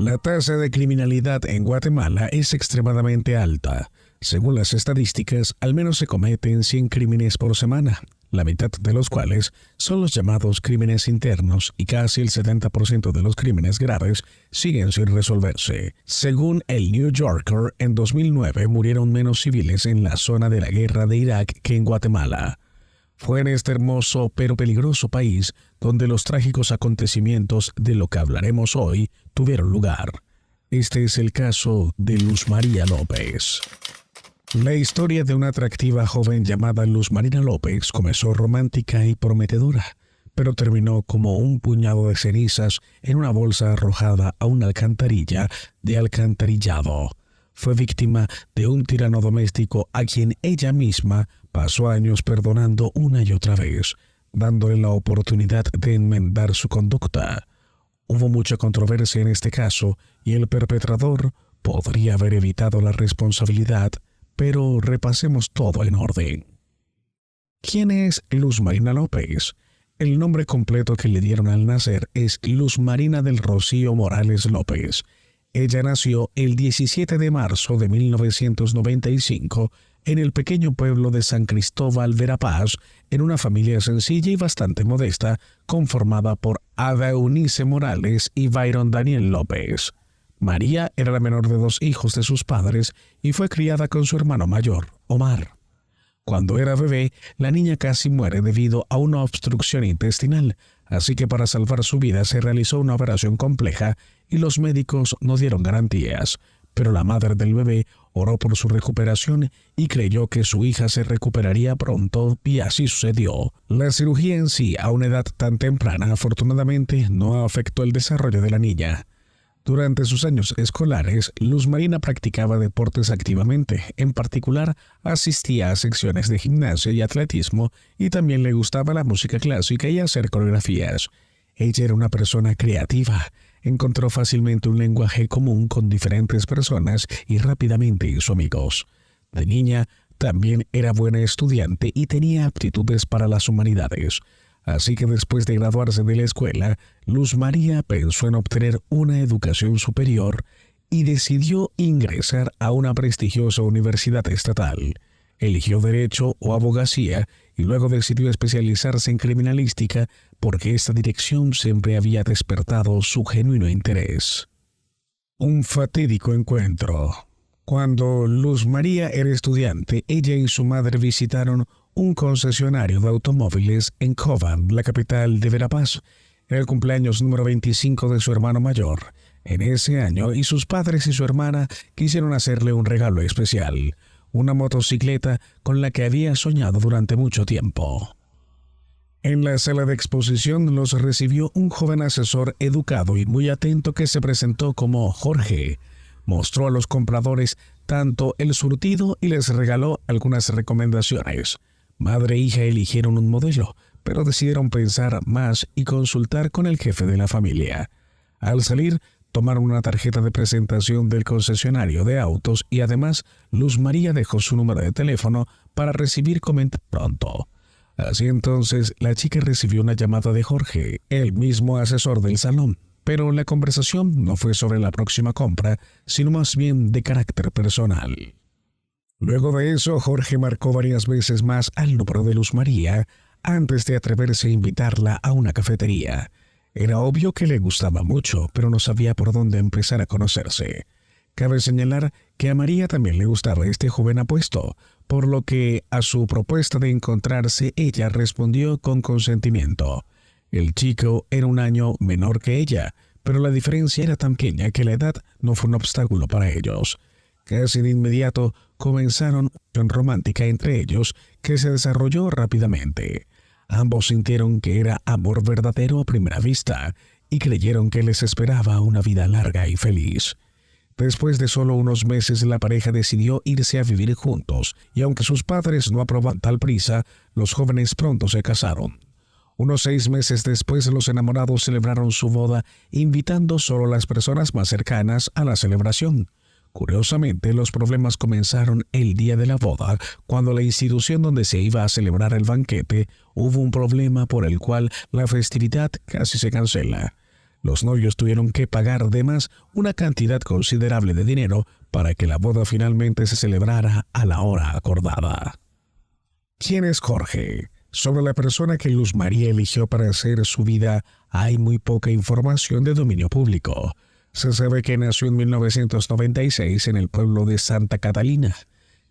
La tasa de criminalidad en Guatemala es extremadamente alta. Según las estadísticas, al menos se cometen 100 crímenes por semana, la mitad de los cuales son los llamados crímenes internos y casi el 70% de los crímenes graves siguen sin resolverse. Según el New Yorker, en 2009 murieron menos civiles en la zona de la guerra de Irak que en Guatemala. Fue en este hermoso pero peligroso país donde los trágicos acontecimientos de lo que hablaremos hoy tuvieron lugar. Este es el caso de Luz María López. La historia de una atractiva joven llamada Luz Marina López comenzó romántica y prometedora, pero terminó como un puñado de cenizas en una bolsa arrojada a una alcantarilla de alcantarillado. Fue víctima de un tirano doméstico a quien ella misma pasó años perdonando una y otra vez, dándole la oportunidad de enmendar su conducta. Hubo mucha controversia en este caso y el perpetrador podría haber evitado la responsabilidad, pero repasemos todo en orden. ¿Quién es Luz Marina López? El nombre completo que le dieron al nacer es Luz Marina del Rocío Morales López. Ella nació el 17 de marzo de 1995 en el pequeño pueblo de San Cristóbal Verapaz, en una familia sencilla y bastante modesta, conformada por Ada Eunice Morales y Byron Daniel López. María era la menor de 2 hijos de sus padres y fue criada con su hermano mayor, Omar. Cuando era bebé, la niña casi muere debido a una obstrucción intestinal, así que para salvar su vida se realizó una operación compleja y los médicos no dieron garantías, pero la madre del bebé oró por su recuperación y creyó que su hija se recuperaría pronto, y así sucedió. La cirugía en sí, a una edad tan temprana, afortunadamente no afectó el desarrollo de la niña. Durante sus años escolares, Luz Marina practicaba deportes activamente. En particular, asistía a secciones de gimnasia y atletismo, y también le gustaba la música clásica y hacer coreografías. Ella era una persona creativa. Encontró fácilmente un lenguaje común con diferentes personas y rápidamente hizo amigos. De niña, también era buena estudiante y tenía aptitudes para las humanidades. Así que después de graduarse de la escuela, Luz María pensó en obtener una educación superior y decidió ingresar a una prestigiosa universidad estatal. Eligió Derecho o Abogacía y luego decidió especializarse en Criminalística porque esta dirección siempre había despertado su genuino interés. Un fatídico encuentro. Cuando Luz María era estudiante, ella y su madre visitaron un concesionario de automóviles en Cobán, la capital de Verapaz. Era el cumpleaños número 25 de su hermano mayor. En ese año, y sus padres y su hermana quisieron hacerle un regalo especial, una motocicleta con la que había soñado durante mucho tiempo. En la sala de exposición los recibió un joven asesor educado y muy atento que se presentó como Jorge. Mostró a los compradores tanto el surtido y les regaló algunas recomendaciones. Madre e hija eligieron un modelo, pero decidieron pensar más y consultar con el jefe de la familia. Al salir, tomaron una tarjeta de presentación del concesionario de autos y además Luz María dejó su número de teléfono para recibir comentarios pronto. Así entonces, la chica recibió una llamada de Jorge, el mismo asesor del salón, pero la conversación no fue sobre la próxima compra, sino más bien de carácter personal. Luego de eso, Jorge marcó varias veces más al número de Luz María antes de atreverse a invitarla a una cafetería. Era obvio que le gustaba mucho, pero no sabía por dónde empezar a conocerse. Cabe señalar que a María también le gustaba este joven apuesto, por lo que a su propuesta de encontrarse ella respondió con consentimiento. El chico era un año menor que ella, pero la diferencia era tan pequeña que la edad no fue un obstáculo para ellos. Casi de inmediato comenzaron una relación romántica entre ellos que se desarrolló rápidamente. Ambos sintieron que era amor verdadero a primera vista y creyeron que les esperaba una vida larga y feliz. Después de solo unos meses, la pareja decidió irse a vivir juntos, y aunque sus padres no aprobaban tal prisa, los jóvenes pronto se casaron. Unos 6 meses después, los enamorados celebraron su boda, invitando solo a las personas más cercanas a la celebración. Curiosamente, los problemas comenzaron el día de la boda, cuando la institución donde se iba a celebrar el banquete hubo un problema por el cual la festividad casi se cancela. Los novios tuvieron que pagar además una cantidad considerable de dinero para que la boda finalmente se celebrara a la hora acordada. ¿Quién es Jorge? Sobre la persona que Luz María eligió para hacer su vida hay muy poca información de dominio público. Se sabe que nació en 1996 en el pueblo de Santa Catalina,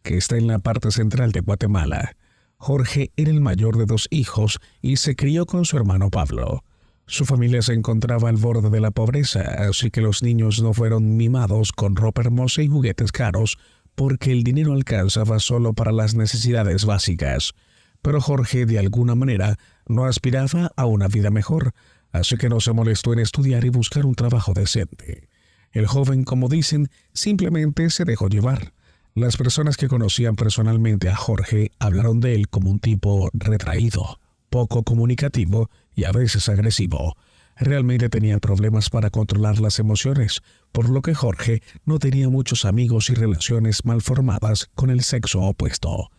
que está en la parte central de Guatemala. Jorge era el mayor de 2 hijos y se crió con su hermano Pablo. Su familia se encontraba al borde de la pobreza, así que los niños no fueron mimados con ropa hermosa y juguetes caros, porque el dinero alcanzaba solo para las necesidades básicas. Pero Jorge, de alguna manera, no aspiraba a una vida mejor, así que no se molestó en estudiar y buscar un trabajo decente. El joven, como dicen, simplemente se dejó llevar. Las personas que conocían personalmente a Jorge hablaron de él como un tipo retraído, poco comunicativo y a veces agresivo. Realmente tenía problemas para controlar las emociones, por lo que Jorge no tenía muchos amigos y relaciones mal formadas con el sexo opuesto.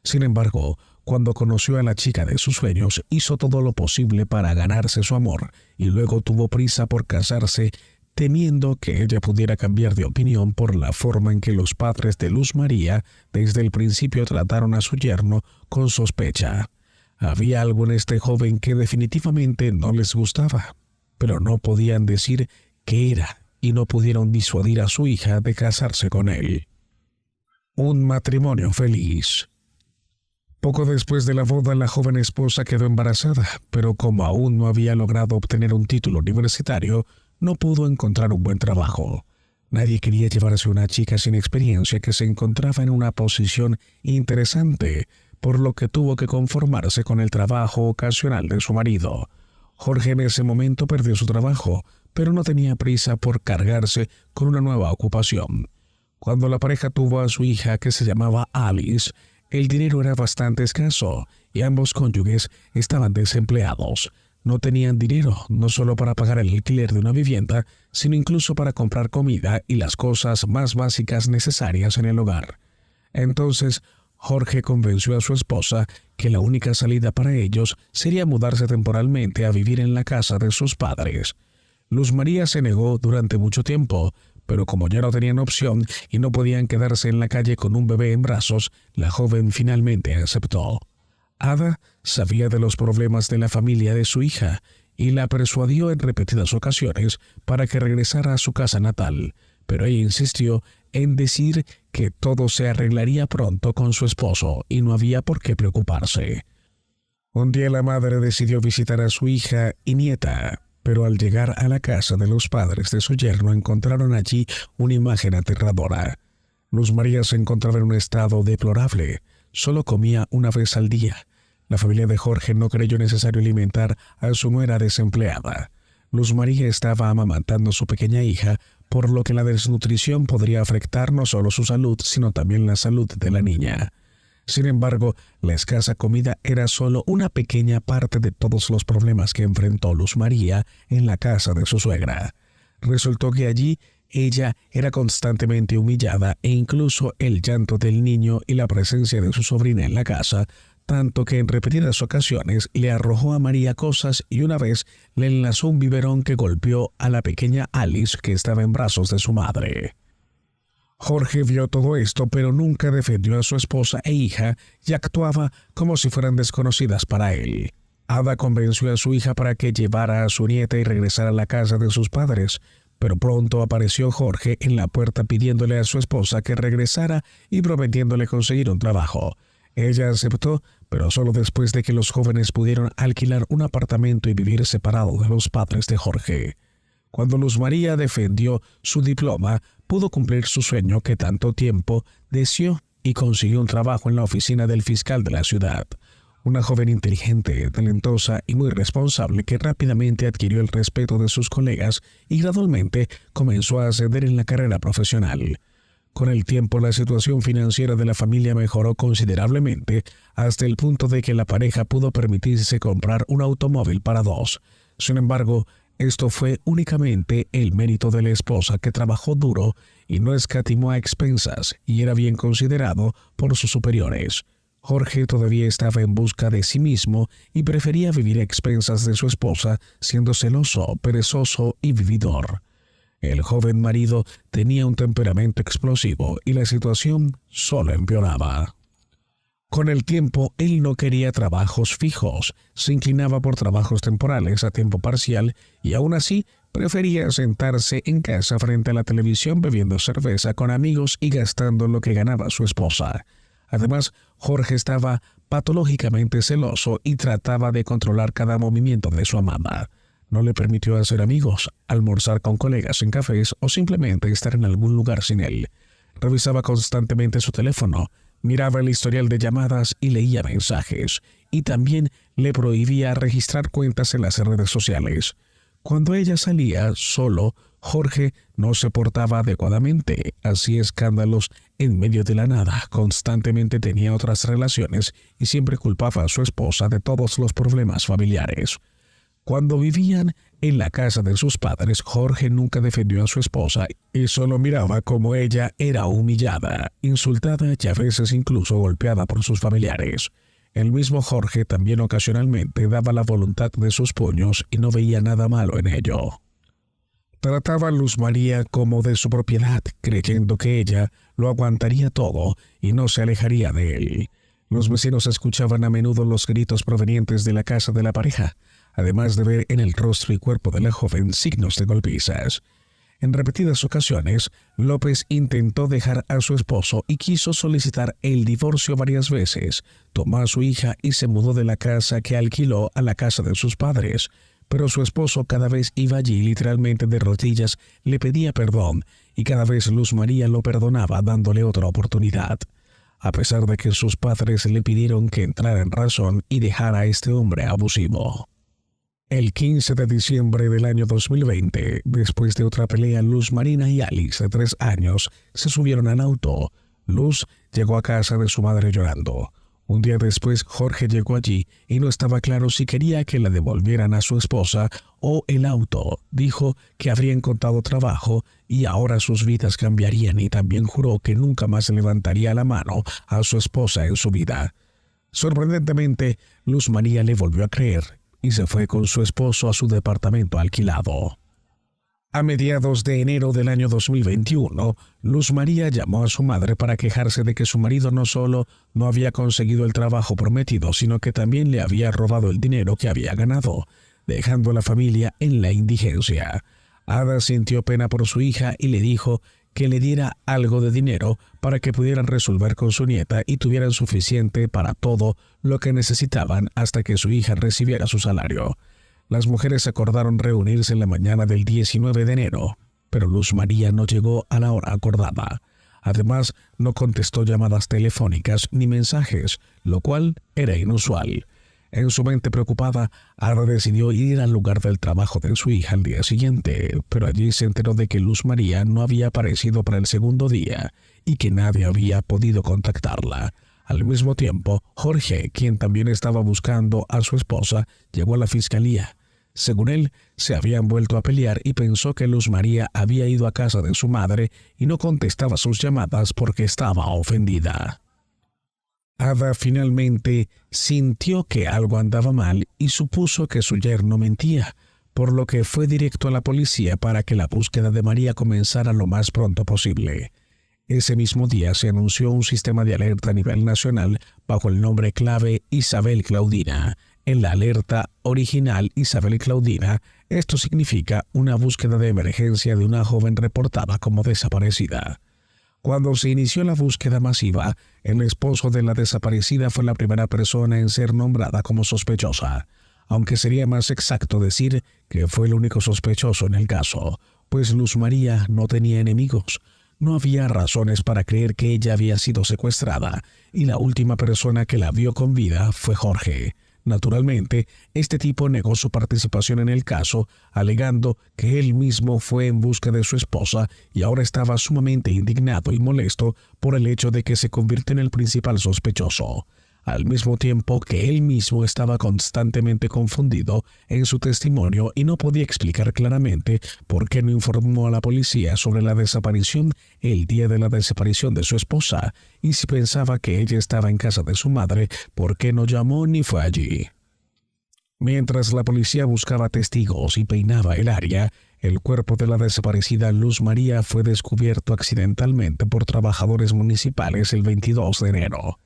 Sin embargo, cuando conoció a la chica de sus sueños, hizo todo lo posible para ganarse su amor y luego tuvo prisa por casarse, temiendo que ella pudiera cambiar de opinión por la forma en que los padres de Luz María desde el principio trataron a su yerno con sospecha. Había algo en este joven que definitivamente no les gustaba, pero no podían decir qué era y no pudieron disuadir a su hija de casarse con él. Un matrimonio feliz. Poco después de la boda, la joven esposa quedó embarazada, pero como aún no había logrado obtener un título universitario, no pudo encontrar un buen trabajo. Nadie quería llevarse a una chica sin experiencia que se encontraba en una posición interesante, por lo que tuvo que conformarse con el trabajo ocasional de su marido. Jorge en ese momento perdió su trabajo, pero no tenía prisa por cargarse con una nueva ocupación. Cuando la pareja tuvo a su hija, que se llamaba Alice, el dinero era bastante escaso y ambos cónyuges estaban desempleados. No tenían dinero no solo para pagar el alquiler de una vivienda, sino incluso para comprar comida y las cosas más básicas necesarias en el hogar. Entonces, Jorge convenció a su esposa que la única salida para ellos sería mudarse temporalmente a vivir en la casa de sus padres. Luz María se negó durante mucho tiempo, pero como ya no tenían opción y no podían quedarse en la calle con un bebé en brazos, la joven finalmente aceptó. Ada sabía de los problemas de la familia de su hija y la persuadió en repetidas ocasiones para que regresara a su casa natal, pero ella insistió en decir que todo se arreglaría pronto con su esposo y no había por qué preocuparse. Un día la madre decidió visitar a su hija y nieta, pero al llegar a la casa de los padres de su yerno encontraron allí una imagen aterradora. Luz María se encontraba en un estado deplorable. Solo comía una vez al día. La familia de Jorge no creyó necesario alimentar a su nuera desempleada. Luz María estaba amamantando a su pequeña hija, por lo que la desnutrición podría afectar no solo su salud, sino también la salud de la niña. Sin embargo, la escasa comida era solo una pequeña parte de todos los problemas que enfrentó Luz María en la casa de su suegra. Resultó que allí ella era constantemente humillada e incluso el llanto del niño y la presencia de su sobrina en la casa, tanto que en repetidas ocasiones le arrojó a María cosas y una vez le enlazó un biberón que golpeó a la pequeña Alice que estaba en brazos de su madre. Jorge vio todo esto, pero nunca defendió a su esposa e hija y actuaba como si fueran desconocidas para él. Ada convenció a su hija para que llevara a su nieta y regresara a la casa de sus padres, pero pronto apareció Jorge en la puerta pidiéndole a su esposa que regresara y prometiéndole conseguir un trabajo. Ella aceptó, pero solo después de que los jóvenes pudieron alquilar un apartamento y vivir separados de los padres de Jorge. Cuando Luz María defendió su diploma, pudo cumplir su sueño que tanto tiempo deseó y consiguió un trabajo en la oficina del fiscal de la ciudad. Una joven inteligente, talentosa y muy responsable que rápidamente adquirió el respeto de sus colegas y gradualmente comenzó a ascender en la carrera profesional. Con el tiempo, la situación financiera de la familia mejoró considerablemente hasta el punto de que la pareja pudo permitirse comprar un automóvil para 2. Sin embargo, esto fue únicamente el mérito de la esposa, que trabajó duro y no escatimó a expensas y era bien considerado por sus superiores. Jorge todavía estaba en busca de sí mismo y prefería vivir a expensas de su esposa, siendo celoso, perezoso y vividor. El joven marido tenía un temperamento explosivo y la situación solo empeoraba. Con el tiempo, él no quería trabajos fijos, se inclinaba por trabajos temporales a tiempo parcial y aún así prefería sentarse en casa frente a la televisión bebiendo cerveza con amigos y gastando lo que ganaba su esposa. Además, Jorge estaba patológicamente celoso y trataba de controlar cada movimiento de su amada. No le permitió hacer amigos, almorzar con colegas en cafés o simplemente estar en algún lugar sin él. Revisaba constantemente su teléfono, miraba el historial de llamadas y leía mensajes, y también le prohibía registrar cuentas en las redes sociales. Cuando ella salía solo, Jorge no se portaba adecuadamente, hacía escándalos en medio de la nada, constantemente tenía otras relaciones y siempre culpaba a su esposa de todos los problemas familiares. Cuando vivían en la casa de sus padres, Jorge nunca defendió a su esposa y solo miraba cómo ella era humillada, insultada y a veces incluso golpeada por sus familiares. El mismo Jorge también ocasionalmente daba la voluntad de sus puños y no veía nada malo en ello. Trataba a Luz María como de su propiedad, creyendo que ella lo aguantaría todo y no se alejaría de él. Los vecinos escuchaban a menudo los gritos provenientes de la casa de la pareja, además de ver en el rostro y cuerpo de la joven signos de golpizas. En repetidas ocasiones, López intentó dejar a su esposo y quiso solicitar el divorcio varias veces. Tomó a su hija y se mudó de la casa que alquiló a la casa de sus padres. Pero su esposo cada vez iba allí literalmente de rodillas, le pedía perdón y cada vez Luz María lo perdonaba dándole otra oportunidad. A pesar de que sus padres le pidieron que entrara en razón y dejara a este hombre abusivo. El 15 de diciembre del año 2020, después de otra pelea, Luz Marina y Alice, de 3 años, se subieron al auto. Luz llegó a casa de su madre llorando. Un día después, Jorge llegó allí y no estaba claro si quería que la devolvieran a su esposa o el auto. Dijo que habría encontrado trabajo y ahora sus vidas cambiarían y también juró que nunca más levantaría la mano a su esposa en su vida. Sorprendentemente, Luz María le volvió a creer y se fue con su esposo a su departamento alquilado. A mediados de enero del año 2021, Luz María llamó a su madre para quejarse de que su marido no solo no había conseguido el trabajo prometido, sino que también le había robado el dinero que había ganado, dejando a la familia en la indigencia. Ada sintió pena por su hija y le dijo que le diera algo de dinero para que pudieran resolver con su nieta y tuvieran suficiente para todo lo que necesitaban hasta que su hija recibiera su salario. Las mujeres acordaron reunirse en la mañana del 19 de enero, pero Luz María no llegó a la hora acordada. Además, no contestó llamadas telefónicas ni mensajes, lo cual era inusual. En su mente preocupada, Ada decidió ir al lugar del trabajo de su hija al día siguiente, pero allí se enteró de que Luz María no había aparecido para el segundo día y que nadie había podido contactarla. Al mismo tiempo, Jorge, quien también estaba buscando a su esposa, llegó a la fiscalía. Según él, se habían vuelto a pelear y pensó que Luz María había ido a casa de su madre y no contestaba sus llamadas porque estaba ofendida. Ada finalmente sintió que algo andaba mal y supuso que su yerno mentía, por lo que fue directo a la policía para que la búsqueda de María comenzara lo más pronto posible. Ese mismo día se anunció un sistema de alerta a nivel nacional bajo el nombre clave Isabel Claudina. En la alerta original Isabel Claudina, esto significa una búsqueda de emergencia de una joven reportada como desaparecida. Cuando se inició la búsqueda masiva, el esposo de la desaparecida fue la primera persona en ser nombrada como sospechosa, aunque sería más exacto decir que fue el único sospechoso en el caso, pues Luz María no tenía enemigos. No había razones para creer que ella había sido secuestrada, y la última persona que la vio con vida fue Jorge. Naturalmente, este tipo negó su participación en el caso, alegando que él mismo fue en busca de su esposa y ahora estaba sumamente indignado y molesto por el hecho de que se convirtió en el principal sospechoso. al mismo tiempo que él mismo estaba constantemente confundido en su testimonio y no podía explicar claramente por qué no informó a la policía sobre la desaparición el día de la desaparición de su esposa, y si pensaba que ella estaba en casa de su madre, por qué no llamó ni fue allí. Mientras la policía buscaba testigos y peinaba el área, el cuerpo de la desaparecida Luz María fue descubierto accidentalmente por trabajadores municipales el 22 de enero.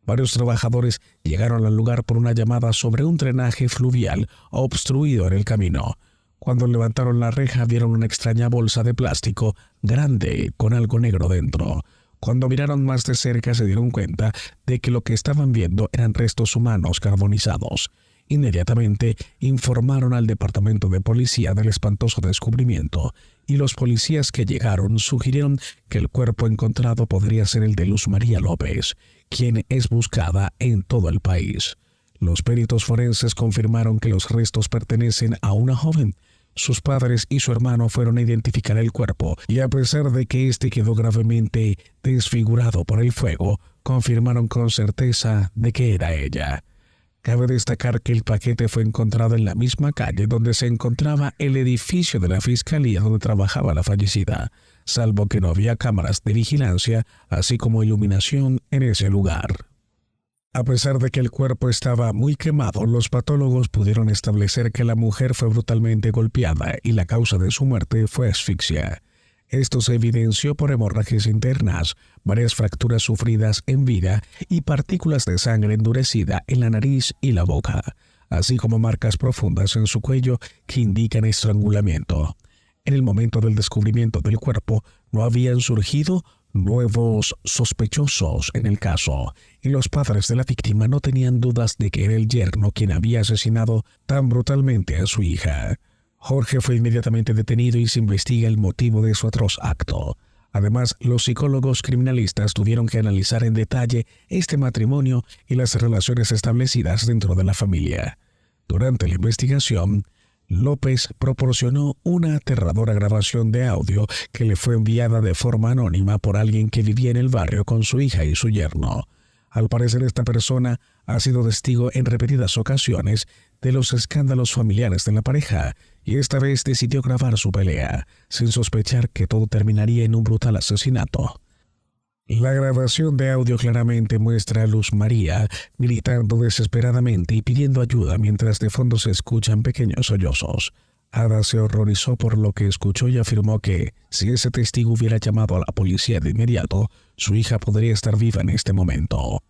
Varios trabajadores llegaron al lugar por una llamada sobre un drenaje fluvial obstruido en el camino. Cuando levantaron la reja, vieron una extraña bolsa de plástico grande con algo negro dentro. Cuando miraron más de cerca, se dieron cuenta de que lo que estaban viendo eran restos humanos carbonizados. Inmediatamente informaron al departamento de policía del espantoso descubrimiento, y los policías que llegaron sugirieron que el cuerpo encontrado podría ser el de Luz María López, quien es buscada en todo el país. Los peritos forenses confirmaron que los restos pertenecen a una joven. Sus padres y su hermano fueron a identificar el cuerpo, y a pesar de que este quedó gravemente desfigurado por el fuego, confirmaron con certeza de que era ella. Cabe destacar que el paquete fue encontrado en la misma calle donde se encontraba el edificio de la fiscalía donde trabajaba la fallecida, salvo que no había cámaras de vigilancia, así como iluminación en ese lugar. A pesar de que el cuerpo estaba muy quemado, los patólogos pudieron establecer que la mujer fue brutalmente golpeada y la causa de su muerte fue asfixia. Esto se evidenció por hemorragias internas, varias fracturas sufridas en vida y partículas de sangre endurecida en la nariz y la boca, así como marcas profundas en su cuello que indican estrangulamiento. En el momento del descubrimiento del cuerpo, no habían surgido nuevos sospechosos en el caso, y los padres de la víctima no tenían dudas de que era el yerno quien había asesinado tan brutalmente a su hija. Jorge fue inmediatamente detenido y se investiga el motivo de su atroz acto. Además, los psicólogos criminalistas tuvieron que analizar en detalle este matrimonio y las relaciones establecidas dentro de la familia. Durante la investigación, López proporcionó una aterradora grabación de audio que le fue enviada de forma anónima por alguien que vivía en el barrio con su hija y su yerno. Al parecer, esta persona ha sido testigo en repetidas ocasiones de los escándalos familiares de la pareja, y esta vez decidió grabar su pelea, sin sospechar que todo terminaría en un brutal asesinato. La grabación de audio claramente muestra a Luz María gritando desesperadamente y pidiendo ayuda mientras de fondo se escuchan pequeños sollozos. Ada se horrorizó por lo que escuchó y afirmó que, si ese testigo hubiera llamado a la policía de inmediato, su hija podría estar viva en este momento.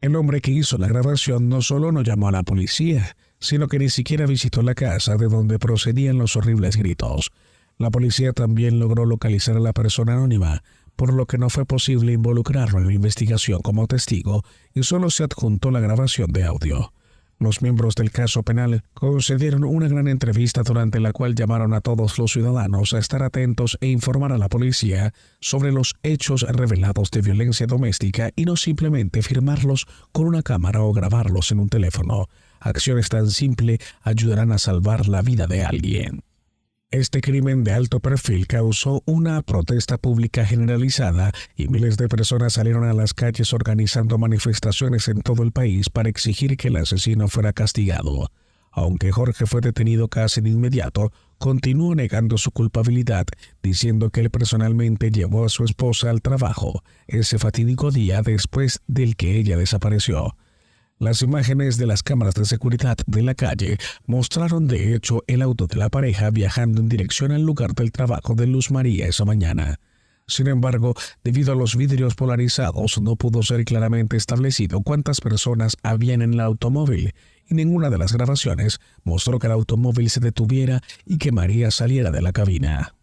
El hombre que hizo la grabación no solo no llamó a la policía, sino que ni siquiera visitó la casa de donde procedían los horribles gritos. La policía también logró localizar a la persona anónima, por lo que no fue posible involucrarlo en la investigación como testigo y solo se adjuntó la grabación de audio. Los miembros del caso penal concedieron una gran entrevista durante la cual llamaron a todos los ciudadanos a estar atentos e informar a la policía sobre los hechos revelados de violencia doméstica y no simplemente firmarlos con una cámara o grabarlos en un teléfono. Acciones tan simples ayudarán a salvar la vida de alguien. Este crimen de alto perfil causó una protesta pública generalizada y miles de personas salieron a las calles organizando manifestaciones en todo el país para exigir que el asesino fuera castigado. Aunque Jorge fue detenido casi de inmediato, continuó negando su culpabilidad, diciendo que él personalmente llevó a su esposa al trabajo ese fatídico día después del que ella desapareció. Las imágenes de las cámaras de seguridad de la calle mostraron de hecho el auto de la pareja viajando en dirección al lugar del trabajo de Luz María esa mañana. Sin embargo, debido a los vidrios polarizados, no pudo ser claramente establecido cuántas personas habían en el automóvil, y ninguna de las grabaciones mostró que el automóvil se detuviera y que María saliera de la cabina.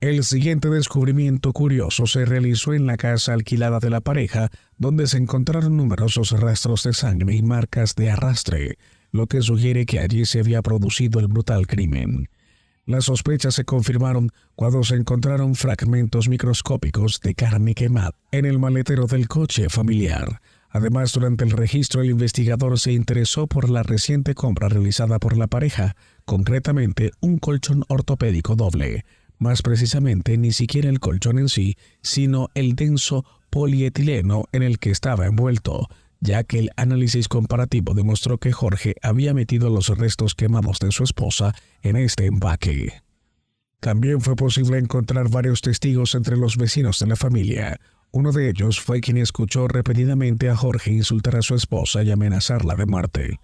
El siguiente descubrimiento curioso se realizó en la casa alquilada de la pareja, donde se encontraron numerosos rastros de sangre y marcas de arrastre, lo que sugiere que allí se había producido el brutal crimen. Las sospechas se confirmaron cuando se encontraron fragmentos microscópicos de carne quemada en el maletero del coche familiar. Además, durante el registro, el investigador se interesó por la reciente compra realizada por la pareja, concretamente un colchón ortopédico doble. Más precisamente, ni siquiera el colchón en sí, sino el denso polietileno en el que estaba envuelto, ya que el análisis comparativo demostró que Jorge había metido los restos quemados de su esposa en este empaque. También fue posible encontrar varios testigos entre los vecinos de la familia. Uno de ellos fue quien escuchó repetidamente a Jorge insultar a su esposa y amenazarla de muerte.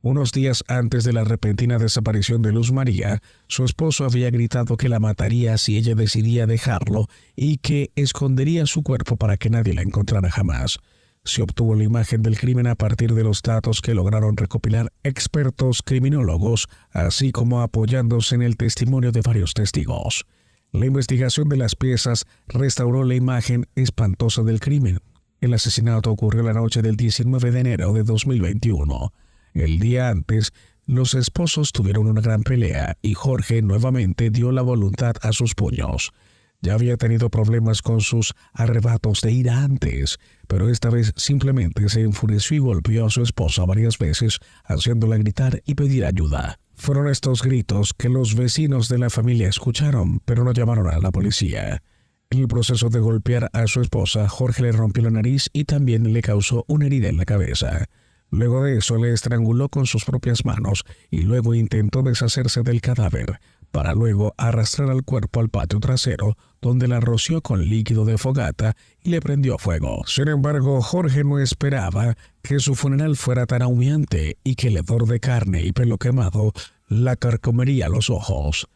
Unos días antes de la repentina desaparición de Luz María, su esposo había gritado que la mataría si ella decidía dejarlo y que escondería su cuerpo para que nadie la encontrara jamás. Se obtuvo la imagen del crimen a partir de los datos que lograron recopilar expertos criminólogos, así como apoyándose en el testimonio de varios testigos. La investigación de las piezas restauró la imagen espantosa del crimen. El asesinato ocurrió la noche del 19 de enero de 2021. El día antes, los esposos tuvieron una gran pelea y Jorge nuevamente dio la voluntad a sus puños. Ya había tenido problemas con sus arrebatos de ira antes, pero esta vez simplemente se enfureció y golpeó a su esposa varias veces, haciéndola gritar y pedir ayuda. Fueron estos gritos que los vecinos de la familia escucharon, pero no llamaron a la policía. En el proceso de golpear a su esposa, Jorge le rompió la nariz y también le causó una herida en la cabeza. Luego de eso le estranguló con sus propias manos y luego intentó deshacerse del cadáver, para luego arrastrar al cuerpo al patio trasero, donde la roció con líquido de fogata y le prendió fuego. Sin embargo, Jorge no esperaba que su funeral fuera tan humillante y que el hedor de carne y pelo quemado la carcomería los ojos.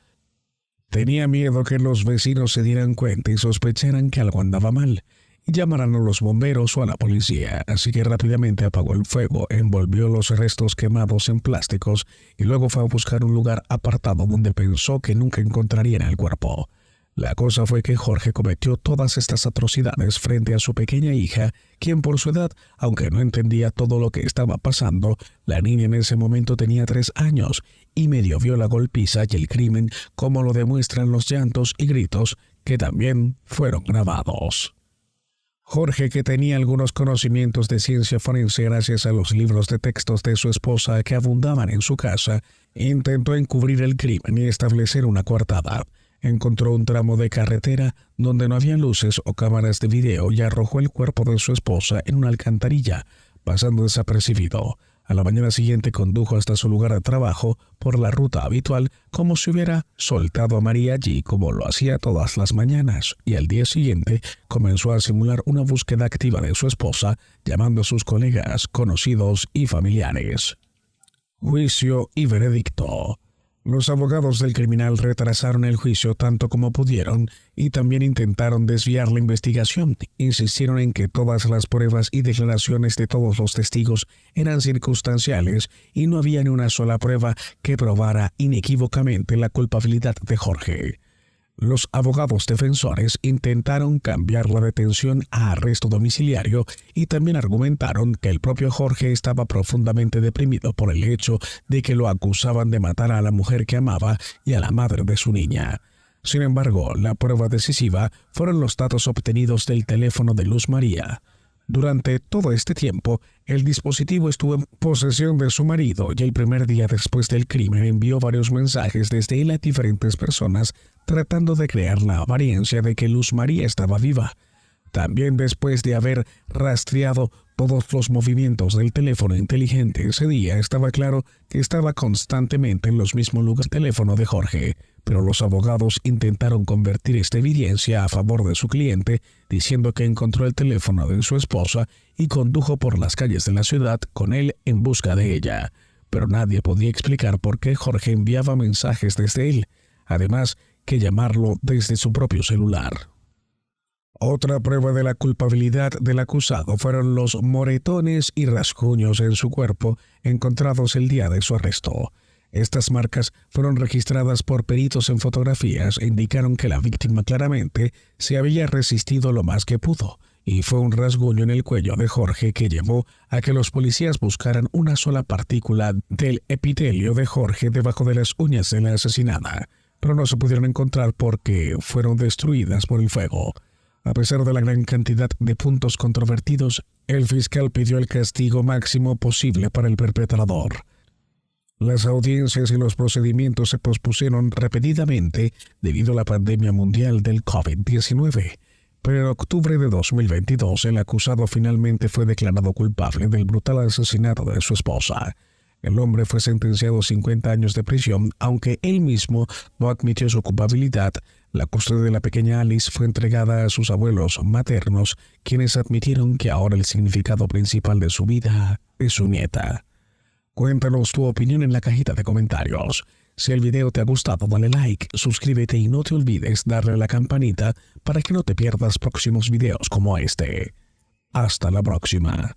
Tenía miedo que los vecinos se dieran cuenta y sospecharan que algo andaba mal, y llamaran a los bomberos o a la policía, así que rápidamente apagó el fuego, envolvió los restos quemados en plásticos y luego fue a buscar un lugar apartado donde pensó que nunca encontrarían el cuerpo. La cosa fue que Jorge cometió todas estas atrocidades frente a su pequeña hija, quien por su edad, aunque no entendía todo lo que estaba pasando, la niña en ese momento tenía 3 años y medio vio la golpiza y el crimen, como lo demuestran los llantos y gritos que también fueron grabados. Jorge, que tenía algunos conocimientos de ciencia forense gracias a los libros de textos de su esposa que abundaban en su casa, intentó encubrir el crimen y establecer una coartada. Encontró un tramo de carretera donde no había luces o cámaras de video y arrojó el cuerpo de su esposa en una alcantarilla, pasando desapercibido. A la mañana siguiente condujo hasta su lugar de trabajo por la ruta habitual como si hubiera soltado a María allí como lo hacía todas las mañanas, y al día siguiente comenzó a simular una búsqueda activa de su esposa, llamando a sus colegas, conocidos y familiares. Juicio y veredicto. Los abogados del criminal retrasaron el juicio tanto como pudieron y también intentaron desviar la investigación. Insistieron en que todas las pruebas y declaraciones de todos los testigos eran circunstanciales y no había ni una sola prueba que probara inequívocamente la culpabilidad de Jorge. Los abogados defensores intentaron cambiar la detención a arresto domiciliario y también argumentaron que el propio Jorge estaba profundamente deprimido por el hecho de que lo acusaban de matar a la mujer que amaba y a la madre de su niña. Sin embargo, la prueba decisiva fueron los datos obtenidos del teléfono de Luz María. Durante todo este tiempo, el dispositivo estuvo en posesión de su marido y el primer día después del crimen envió varios mensajes desde él a diferentes personas tratando de crear la apariencia de que Luz María estaba viva. También después de haber rastreado todos los movimientos del teléfono inteligente ese día, estaba claro que estaba constantemente en los mismos lugares del teléfono de Jorge, pero los abogados intentaron convertir esta evidencia a favor de su cliente, diciendo que encontró el teléfono de su esposa y condujo por las calles de la ciudad con él en busca de ella. Pero nadie podía explicar por qué Jorge enviaba mensajes desde él, además que llamarlo desde su propio celular. Otra prueba de la culpabilidad del acusado fueron los moretones y rasguños en su cuerpo encontrados el día de su arresto. Estas marcas fueron registradas por peritos en fotografías e indicaron que la víctima claramente se había resistido lo más que pudo, y fue un rasguño en el cuello de Jorge que llevó a que los policías buscaran una sola partícula del epitelio de Jorge debajo de las uñas de la asesinada, pero no se pudieron encontrar porque fueron destruidas por el fuego. A pesar de la gran cantidad de puntos controvertidos, el fiscal pidió el castigo máximo posible para el perpetrador. Las audiencias y los procedimientos se pospusieron repetidamente debido a la pandemia mundial del COVID-19, Pero en octubre de 2022, el acusado finalmente fue declarado culpable del brutal asesinato de su esposa. El hombre fue sentenciado a 50 años de prisión, aunque él mismo no admitió su culpabilidad. La custodia de la pequeña Alice fue entregada a sus abuelos maternos, quienes admitieron que ahora el significado principal de su vida es su nieta. Cuéntanos tu opinión en la cajita de comentarios. Si el video te ha gustado, dale like, suscríbete y no te olvides darle a la campanita para que no te pierdas próximos videos como este. Hasta la próxima.